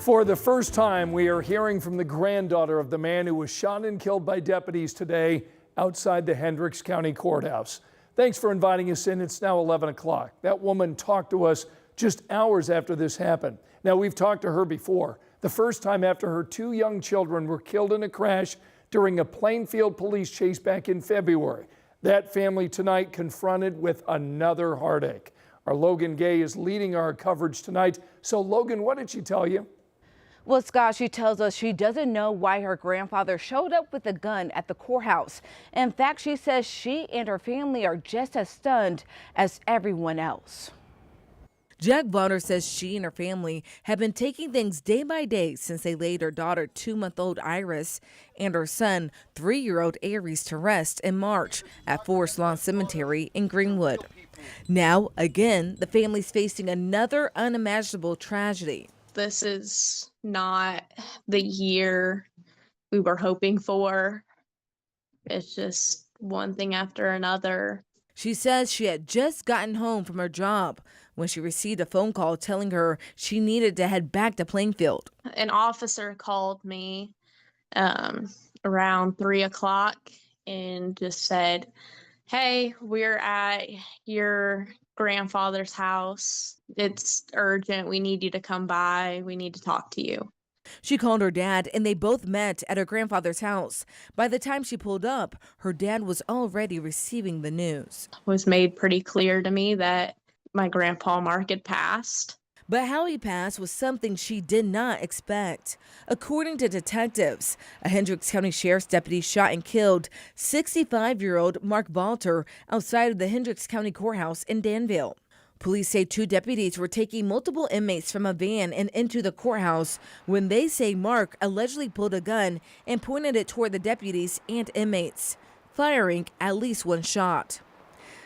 For the first time, we are hearing from the granddaughter of the man who was shot and killed by deputies today outside the Hendricks County Courthouse. Thanks for inviting us in. It's now 11 o'clock. That woman talked to us just hours after this happened. Now, we've talked to her before, the first time after her two young children were killed in a crash during a Plainfield police chase back in February. That family tonight confronted with another heartache. Our Logan Gay is leading our coverage tonight. So, Logan, what did she tell you? Well, Scott, she tells us she doesn't know why her grandfather showed up with a gun at the courthouse. In fact, she says she and her family are just as stunned as everyone else. Jack Bonner says she and her family have been taking things day by day since they laid her daughter, 2-month-old Iris, and her son, 3-year-old Aries, to rest in March at Forest Lawn Cemetery in Greenwood. Now, again, the family's facing another unimaginable tragedy. This is not the year we were hoping for. It's just one thing after another. She says she had just gotten home from her job when she received a phone call telling her she needed to head back to Plainfield. An officer called me around 3 o'clock and just said, "Hey, we're at your grandfather's house. It's urgent. We need you to come by. We need to talk to you." She called her dad and they both met at her grandfather's house. By the time she pulled up, her dad was already receiving the news. It was made pretty clear to me that my grandpa Mark had passed. But how he passed was something she did not expect. According to detectives, a Hendricks County Sheriff's deputy shot and killed 65-year-old Mark Valter outside of the Hendricks County Courthouse in Danville. Police say 2 deputies were taking multiple inmates from a van and into the courthouse when they say Mark allegedly pulled a gun and pointed it toward the deputies and inmates, firing at least one shot.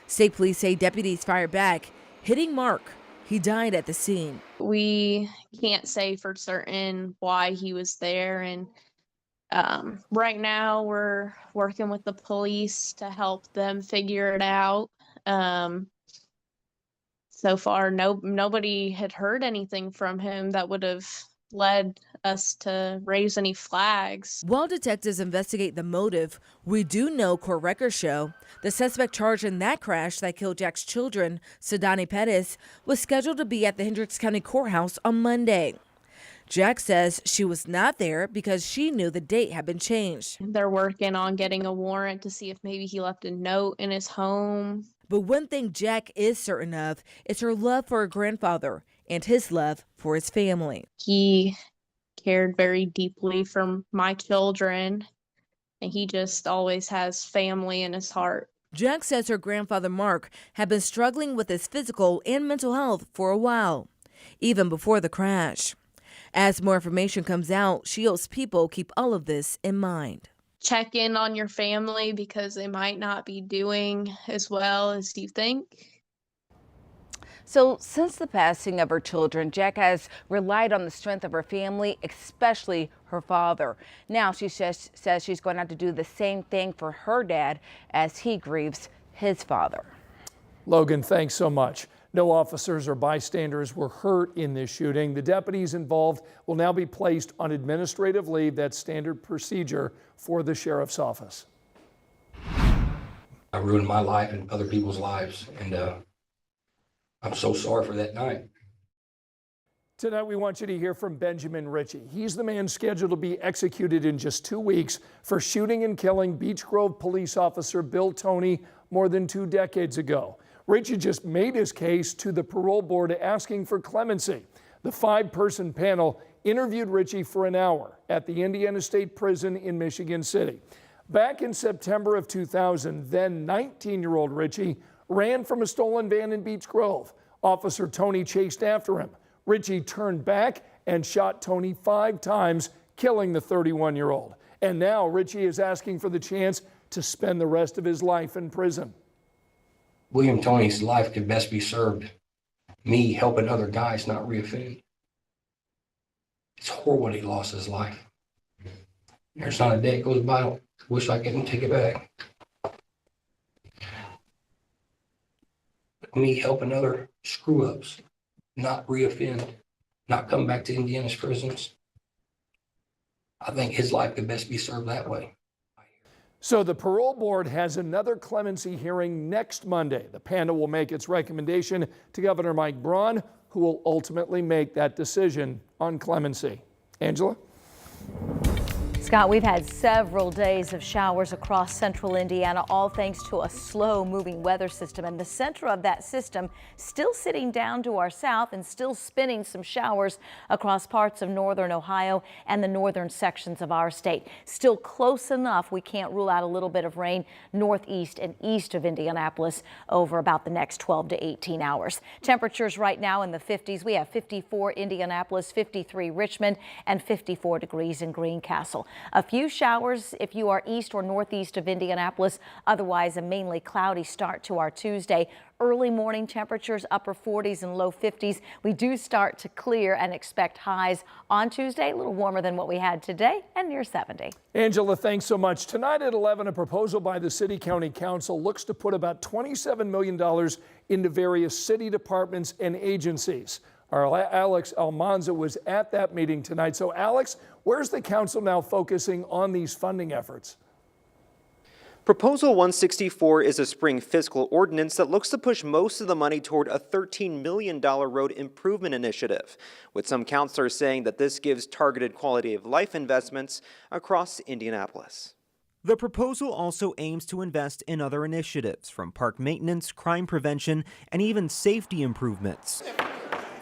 State police say deputies fired back, hitting Mark. He died at the scene. We can't say for certain why he was there, and right now we're working with the police to help them figure it out. So far, nobody had heard anything from him that would have led us to raise any flags. While detectives investigate the motive, we do know court records show the suspect charged in that crash that killed Jack's children, Sadani Pettis, was scheduled to be at the Hendricks County Courthouse on Monday. Jack says she was not there because she knew the date had been changed. They're working on getting a warrant to see if maybe he left a note in his home. But one thing Jack is certain of is her love for her grandfather and his love for his family. He cared very deeply for my children, and he just always has family in his heart. Jack says her grandfather Mark had been struggling with his physical and mental health for a while, even before the crash. As more information comes out, she hopes people keep all of this in mind. Check in on your family because they might not be doing as well as you think. So since the passing of her children, Jack has relied on the strength of her family, especially her father. Now she says she's going to have to do the same thing for her dad as he grieves his father. Logan, thanks so much. No officers or bystanders were hurt in this shooting. The deputies involved will now be placed on administrative leave. That's standard procedure for the sheriff's office. I ruined my life and other people's lives, and I'm so sorry for that night. Tonight, we want you to hear from Benjamin Ritchie. He's the man scheduled to be executed in just 2 weeks for shooting and killing Beech Grove police officer Bill Toney more than 2 decades ago. Ritchie just made his case to the parole board asking for clemency. The 5-person panel interviewed Ritchie for an hour at the Indiana State Prison in Michigan City. Back in September of 2000, then 19-year-old Ritchie ran from a stolen van in Beech Grove. Officer Toney chased after him. Ritchie turned back and shot Toney 5 times, killing the 31-year-old. And now Ritchie is asking for the chance to spend the rest of his life in prison. William Toney's life could best be served me helping other guys not reoffend. It's horrible he lost his life. There's not a day that goes by I don't wish I couldn't take it back. Me helping other screw-ups not reoffend not come back to Indiana's prisons. I think his life could best be served that way. So the parole board has another clemency hearing next Monday. The panel will make its recommendation to Governor Mike Braun, who will ultimately make that decision on clemency. Angela? Scott, we've had several days of showers across central Indiana, all thanks to a slow-moving weather system. And the center of that system still sitting down to our south and still spinning some showers across parts of northern Ohio and the northern sections of our state. Still close enough we can't rule out a little bit of rain northeast and east of Indianapolis over about the next 12 to 18 hours. Temperatures right now in the 50s. We have 54 Indianapolis, 53 Richmond, and 54 degrees in Greencastle. A few showers if you are east or northeast of Indianapolis. Otherwise, a mainly cloudy start to our Tuesday. Early morning temperatures upper 40s and low 50s. We do start to clear and expect highs on Tuesday, a little warmer than what we had today and near 70. Angela, thanks so much. Tonight at 11, a proposal by the City County Council looks to put about $27 million into various city departments and agencies. Our Alex Almanza was at that meeting tonight. So Alex, where's the council now focusing on these funding efforts? Proposal 164 is a spring fiscal ordinance that looks to push most of the money toward a $13 million road improvement initiative, with some councilors saying that this gives targeted quality of life investments across Indianapolis. The proposal also aims to invest in other initiatives, from park maintenance, crime prevention, and even safety improvements.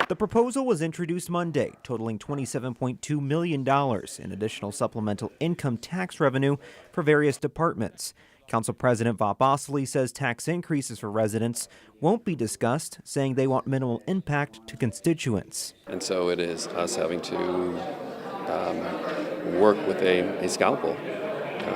The proposal was introduced Monday, totaling $27.2 million in additional supplemental income tax revenue for various departments. Council President Bob Bosley says tax increases for residents won't be discussed, saying they want minimal impact to constituents. And so it is us having to work with a scalpel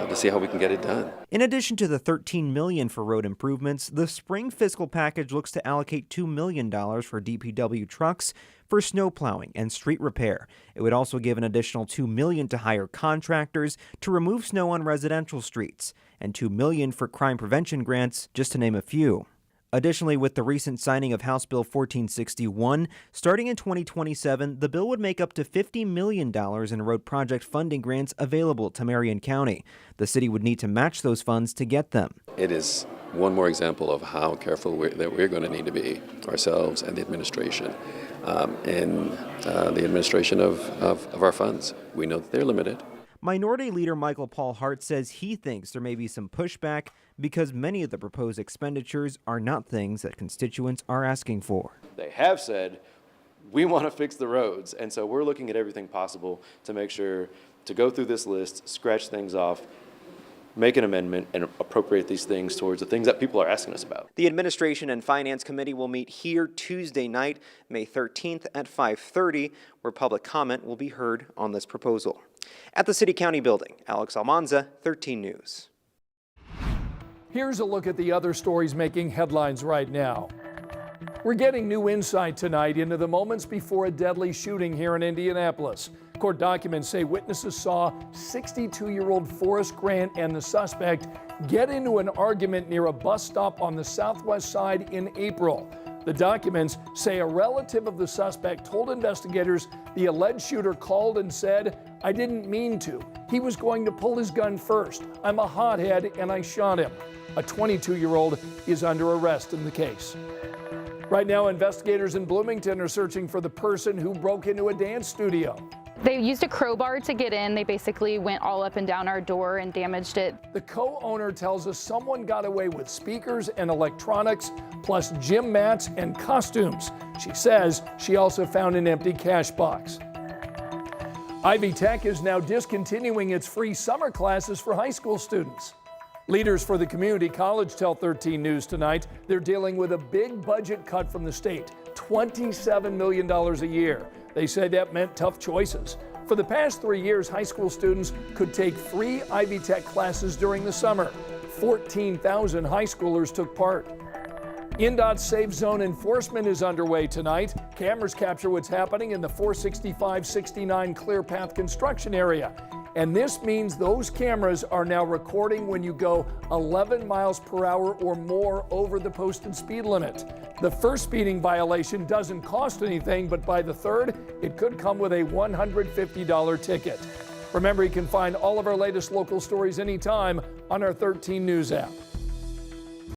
to see how we can get it done. In addition to the $13 million for road improvements, the spring fiscal package looks to allocate $2 million for DPW trucks for snow plowing and street repair. It would also give an additional $2 million to hire contractors to remove snow on residential streets, and $2 million for crime prevention grants, just to name a few. Additionally, with the recent signing of House Bill 1461, starting in 2027, the bill would make up to $50 million in road project funding grants available to Marion County. The city would need to match those funds to get them. It is one more example of how careful that we're going to need to be, ourselves and the administration, in the administration of our funds. We know that they're limited. Minority Leader Michael Paul Hart says he thinks there may be some pushback because many of the proposed expenditures are not things that constituents are asking for. They have said, we want to fix the roads, and so we're looking at everything possible to make sure to go through this list, scratch things off, make an amendment, and appropriate these things towards the things that people are asking us about. The Administration and Finance Committee will meet here Tuesday night, May 13th at 5:30, where public comment will be heard on this proposal. At the City County Building, Alex Almanza, 13 News. Here's a look at the other stories making headlines right now. We're getting new insight tonight into the moments before a deadly shooting here in Indianapolis. Court documents say witnesses saw 62-year-old Forrest Grant and the suspect get into an argument near a bus stop on the southwest side in April. The documents say a relative of the suspect told investigators the alleged shooter called and said, "I didn't mean to. He was going to pull his gun first. I'm a hothead and I shot him." A 22-year-old is under arrest in the case. Right now, investigators in Bloomington are searching for the person who broke into a dance studio. They used a crowbar to get in. They basically went all up and down our door and damaged it. The co-owner tells us someone got away with speakers and electronics, plus gym mats and costumes. She says she also found an empty cash box. Ivy Tech is now discontinuing its free summer classes for high school students. Leaders for the community college tell 13 News tonight they're dealing with a big budget cut from the state, $27 million a year. They say that meant tough choices. For the past 3 years, high school students could take free Ivy Tech classes during the summer. 14,000 high schoolers took part. INDOT's Safe Zone enforcement is underway tonight. Cameras capture what's happening in the 465-69 Clear Path construction area. And this means those cameras are now recording when you go 11 miles per hour or more over the posted speed limit. The first speeding violation doesn't cost anything, but by the third, it could come with a $150 ticket. Remember, you can find all of our latest local stories anytime on our 13 News app.